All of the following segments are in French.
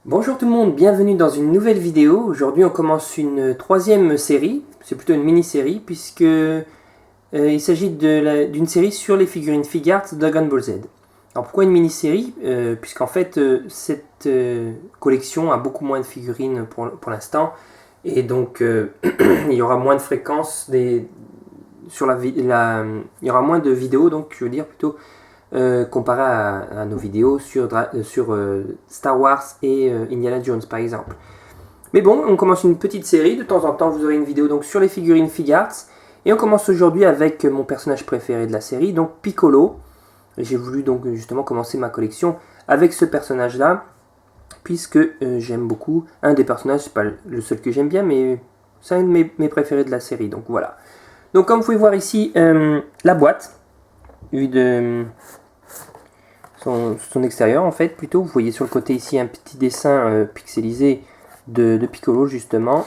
Bonjour tout le monde, bienvenue dans une nouvelle vidéo. Aujourd'hui on commence une troisième série, c'est plutôt une mini-série puisque il s'agit d'une série sur les figurines Figart de Dragon Ball Z. Alors pourquoi une mini-série puisqu'en fait cette collection a beaucoup moins de figurines pour l'instant et donc il y aura moins de fréquences il y aura moins de vidéos, donc je veux dire plutôt comparé à nos vidéos sur Star Wars et Indiana Jones par exemple. Mais bon, on commence une petite série, de temps en temps vous aurez une vidéo donc sur les figurines Figart. Et on commence aujourd'hui avec mon personnage préféré de la série, donc Piccolo. J'ai voulu donc justement commencer ma collection avec ce personnage là, puisque j'aime beaucoup un des personnages, c'est pas le seul que j'aime bien, mais c'est un de mes préférés de la série, donc voilà. Donc comme vous pouvez voir ici, la boîte, vue de son extérieur en fait plutôt. Vous voyez sur le côté ici un petit dessin pixelisé de Piccolo justement.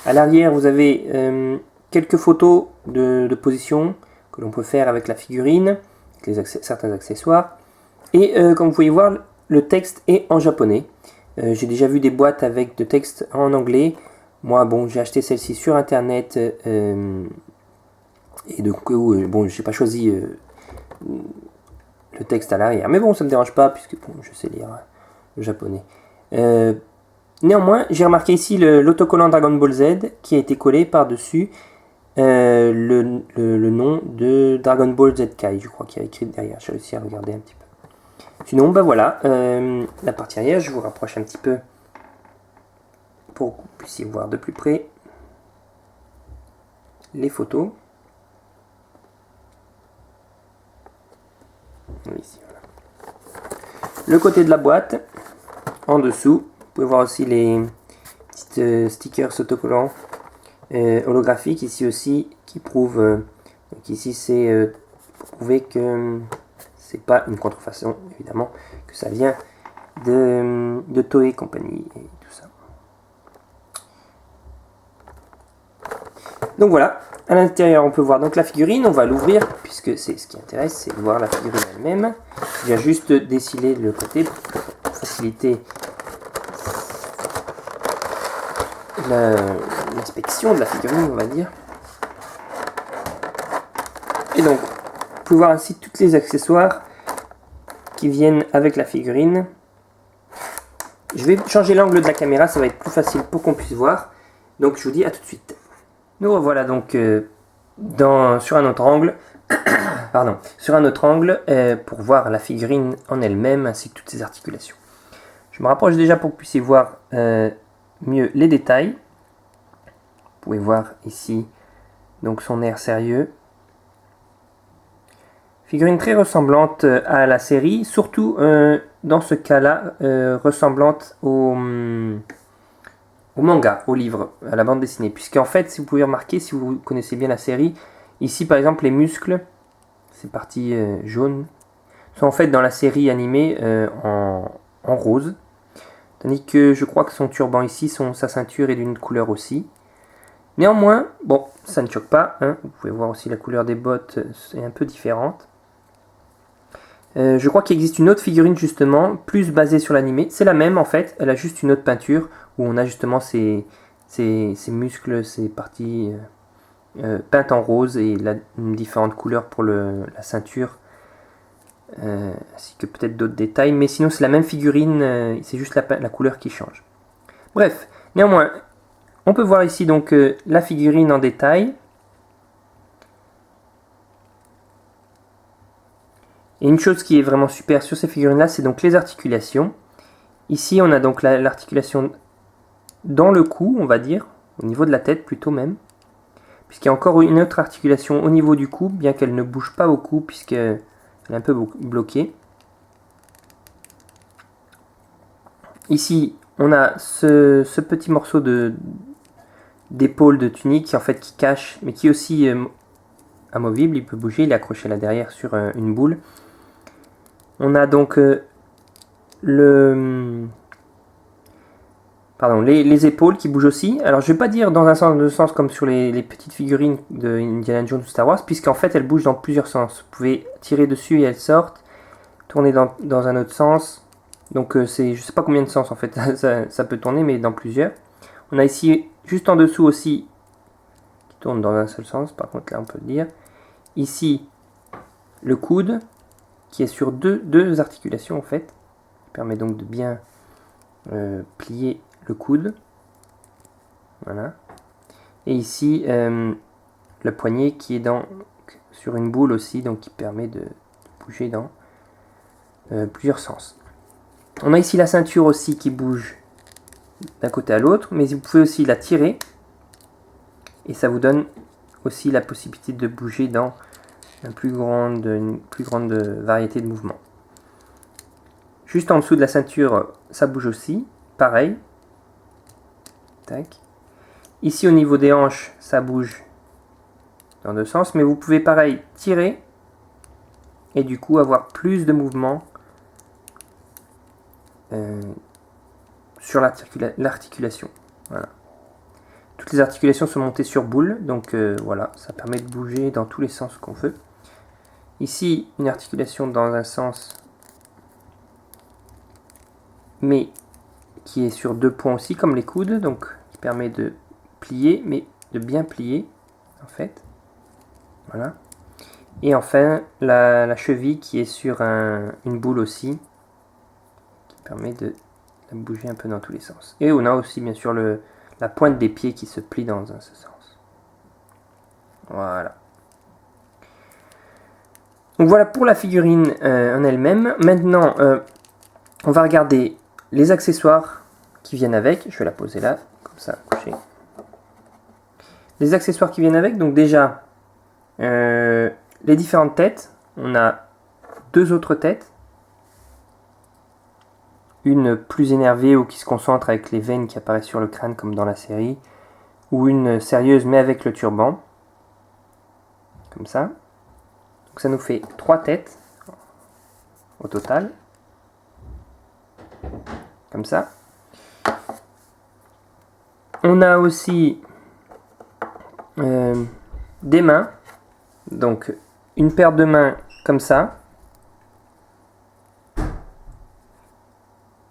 À l'arrière vous avez quelques photos de position que l'on peut faire avec la figurine, avec certains accessoires. Et comme vous pouvez voir, le texte est en japonais. J'ai déjà vu des boîtes avec de texte en anglais. Moi bon, j'ai acheté celle-ci sur internet et du coup bon, j'ai pas choisi le texte à l'arrière. Mais bon, ça me dérange pas puisque bon, je sais lire le japonais. Néanmoins, j'ai remarqué ici l'autocollant Dragon Ball Z qui a été collé par-dessus le nom de Dragon Ball Z Kai, je crois qu'il y a écrit derrière. J'ai réussi à regarder un petit peu. Sinon, ben voilà, la partie arrière, je vous rapproche un petit peu pour que vous puissiez voir de plus près les photos. Ici, voilà. Le côté de la boîte, en dessous, vous pouvez voir aussi les petits stickers autocollants holographiques ici aussi qui prouvent donc ici c'est pour prouver que c'est pas une contrefaçon évidemment, que ça vient de Toei Company et tout ça. Donc voilà, à l'intérieur on peut voir donc la figurine, on va l'ouvrir puisque c'est ce qui intéresse, c'est de voir la figurine elle-même. Je viens juste dessiner le côté pour faciliter l'inspection de la figurine, on va dire. Et donc, vous pouvez voir ainsi tous les accessoires qui viennent avec la figurine. Je vais changer l'angle de la caméra, ça va être plus facile pour qu'on puisse voir. Donc je vous dis à tout de suite. Nous revoilà donc sur un autre angle, pardon, sur un autre angle pour voir la figurine en elle-même ainsi que toutes ses articulations. Je me rapproche déjà pour que vous puissiez voir mieux les détails. Vous pouvez voir ici donc son air sérieux. Figurine très ressemblante à la série, surtout dans ce cas-là, ressemblante au manga, au livre, à la bande dessinée. Puisqu'en fait, si vous pouvez remarquer, si vous connaissez bien la série, ici par exemple les muscles, ces parties jaunes, sont en fait dans la série animée en rose. Tandis que je crois que son turban ici, sa ceinture est d'une couleur aussi. Néanmoins, bon, ça ne choque pas, hein. Vous pouvez voir aussi la couleur des bottes est un peu différente. Je crois qu'il existe une autre figurine justement, plus basée sur l'animé. C'est la même en fait, elle a juste une autre peinture où on a justement ses muscles, ses parties peintes en rose et une différente couleur pour la ceinture, ainsi que peut-être d'autres détails. Mais sinon c'est la même figurine, c'est juste la couleur qui change. Bref, néanmoins, on peut voir ici donc la figurine en détail. Et une chose qui est vraiment super sur ces figurines-là, c'est donc les articulations. Ici, on a donc l'articulation dans le cou, on va dire, au niveau de la tête plutôt même. Puisqu'il y a encore une autre articulation au niveau du cou, bien qu'elle ne bouge pas au cou, puisqu'elle est un peu bloquée. Ici, on a ce petit morceau d'épaule de tunique en fait, qui cache, mais qui est aussi amovible, il peut bouger, il est accroché là derrière sur une boule. On a donc les épaules qui bougent aussi. Alors je ne vais pas dire dans un sens comme sur les petites figurines de Indiana Jones ou Star Wars, puisqu'en fait elles bougent dans plusieurs sens. Vous pouvez tirer dessus et elles sortent, tourner dans un autre sens, Donc c'est, je sais pas combien de sens en fait, ça peut tourner, mais dans plusieurs. On a ici, juste en dessous aussi, qui tourne dans un seul sens, par contre là on peut le dire. Ici, le coude, qui est sur deux articulations en fait, qui permet donc de bien plier le coude. Voilà. Et ici, le poignet qui est sur une boule aussi, donc qui permet de bouger dans plusieurs sens. On a ici la ceinture aussi qui bouge d'un côté à l'autre, mais vous pouvez aussi la tirer et ça vous donne aussi la possibilité de bouger dans une plus grande variété de mouvements. Juste en dessous de la ceinture, ça bouge aussi, pareil. Tac. Ici au niveau des hanches, ça bouge dans deux sens, mais vous pouvez pareil tirer et du coup avoir plus de mouvements sur l'articulation. Voilà. Toutes les articulations sont montées sur boule, donc voilà, ça permet de bouger dans tous les sens qu'on veut. Ici, une articulation dans un sens, mais qui est sur deux points aussi, comme les coudes, donc qui permet de plier, mais de bien plier, en fait. Voilà. Et enfin, la cheville qui est sur une boule aussi, qui permet de bouger un peu dans tous les sens. Et on a aussi, bien sûr, la pointe des pieds qui se plie dans un seul sens. Voilà. Donc voilà pour la figurine en elle-même. Maintenant, on va regarder les accessoires qui viennent avec. Je vais la poser là, comme ça, couchée. Les accessoires qui viennent avec, donc déjà, les différentes têtes. On a deux autres têtes. Une plus énervée ou qui se concentre avec les veines qui apparaissent sur le crâne comme dans la série. Ou une sérieuse mais avec le turban. Comme ça. Donc ça nous fait 3 têtes au total. Comme ça. On a aussi des mains. Donc une paire de mains comme ça.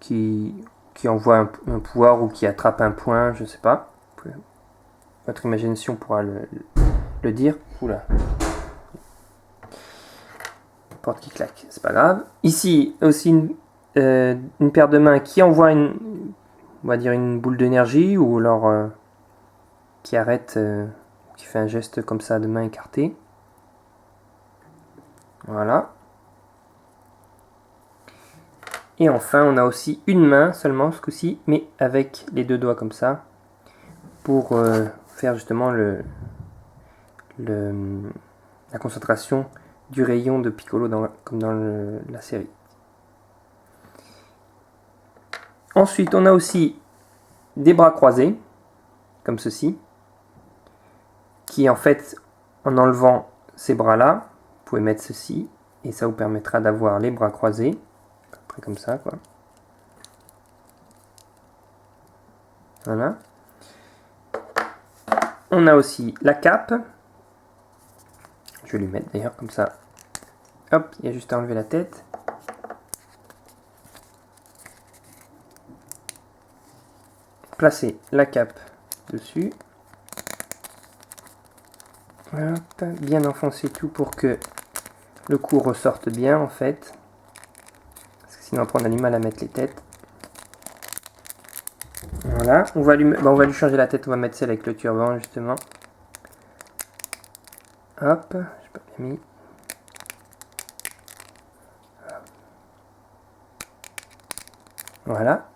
Qui envoie un pouvoir ou qui attrape un point, je sais pas. Votre imagination pourra le dire. Oula. Porte qui claque, c'est pas grave. Ici aussi une paire de mains qui envoie on va dire une boule d'énergie ou alors qui arrête, qui fait un geste comme ça de main écartée. Voilà. Et enfin, on a aussi une main seulement ce coup-ci, mais avec les deux doigts comme ça, pour faire justement la concentration du rayon de Piccolo comme dans la série. Ensuite, on a aussi des bras croisés, comme ceci, qui en fait, en enlevant ces bras-là, vous pouvez mettre ceci, et ça vous permettra d'avoir les bras croisés. Comme ça quoi. Voilà. On a aussi la cape. Je vais lui mettre d'ailleurs comme ça. Hop, il y a juste à enlever la tête. Placer la cape dessus. Hop, bien enfoncer tout pour que le cou ressorte bien en fait. Sinon après on a du mal à mettre les têtes. Voilà, on va lui changer la tête, on va mettre celle avec le turban justement. Hop, j'ai pas bien mis. Voilà.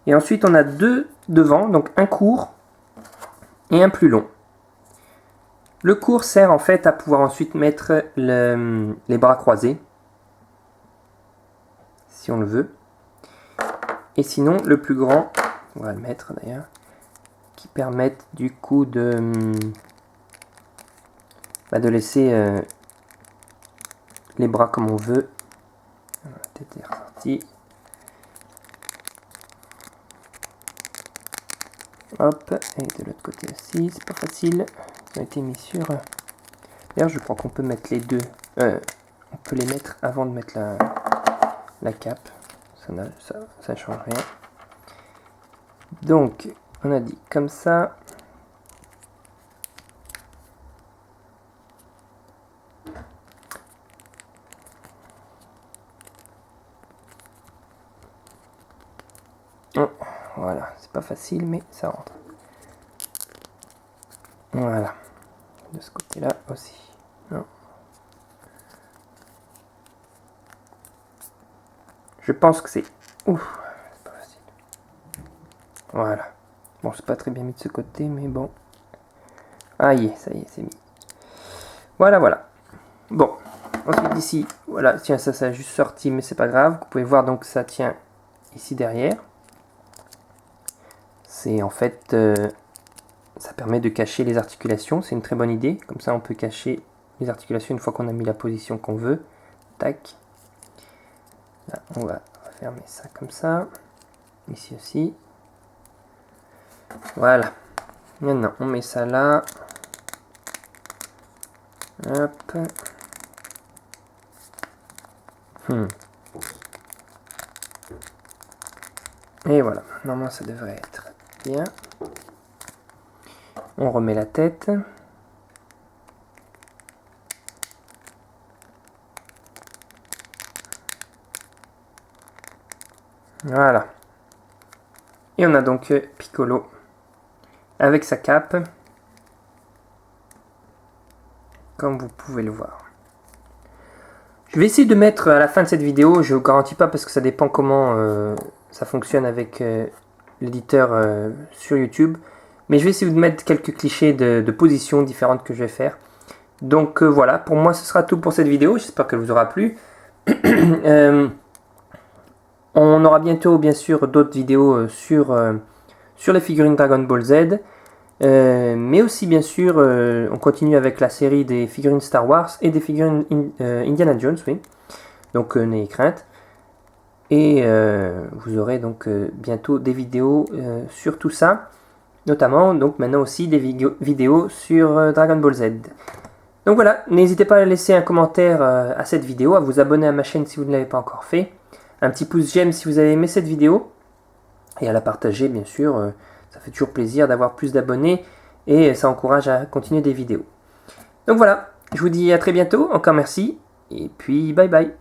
Et ensuite on a deux devant, donc un court et un plus long. Le court sert en fait à pouvoir ensuite mettre les bras croisés. Si on le veut. Et sinon, le plus grand, on va le mettre d'ailleurs, qui permettent du coup de laisser les bras comme on veut. La tête est ressortie. Hop, et de l'autre côté aussi, c'est pas facile. Ils ont été mis sur. D'ailleurs, je crois qu'on peut mettre les deux. On peut les mettre avant de mettre la cape. ça change rien. Donc, on a dit comme ça. Oh, voilà, c'est pas facile, mais ça rentre. Voilà. De ce côté-là aussi. Non. Je pense que c'est... Ouf, c'est pas facile. Voilà. Bon, c'est pas très bien mis de ce côté, mais bon. Ah, ça y est, c'est mis. Voilà, voilà. Bon. Ensuite, ici, voilà. Tiens, ça a juste sorti, mais c'est pas grave. Vous pouvez voir, donc, ça tient ici derrière. C'est en fait... ça permet de cacher les articulations. C'est une très bonne idée. Comme ça, on peut cacher les articulations une fois qu'on a mis la position qu'on veut. Tac. Là, on va fermer ça comme ça. Ici aussi. Voilà. Maintenant, on met ça là. Hop. Et voilà. Normalement, ça devrait être bien. On remet la tête. Voilà. Et on a donc Piccolo avec sa cape, comme vous pouvez le voir. Je vais essayer de mettre à la fin de cette vidéo, je ne vous garantis pas parce que ça dépend comment ça fonctionne avec l'éditeur sur YouTube, mais je vais essayer de mettre quelques clichés de positions différentes que je vais faire. Donc voilà, pour moi ce sera tout pour cette vidéo, j'espère qu'elle vous aura plu. On aura bientôt bien sûr d'autres vidéos sur les figurines Dragon Ball Z. Mais aussi bien sûr on continue avec la série des figurines Star Wars et des figurines Indiana Jones, oui. Donc n'ayez crainte. Et vous aurez donc bientôt des vidéos sur tout ça. Notamment donc maintenant aussi des vidéos sur Dragon Ball Z. Donc voilà, n'hésitez pas à laisser un commentaire à cette vidéo, à vous abonner à ma chaîne si vous ne l'avez pas encore fait. Un petit pouce j'aime si vous avez aimé cette vidéo. Et à la partager bien sûr. Ça fait toujours plaisir d'avoir plus d'abonnés et ça encourage à continuer des vidéos. Donc voilà, je vous dis à très bientôt, encore merci, et puis bye bye.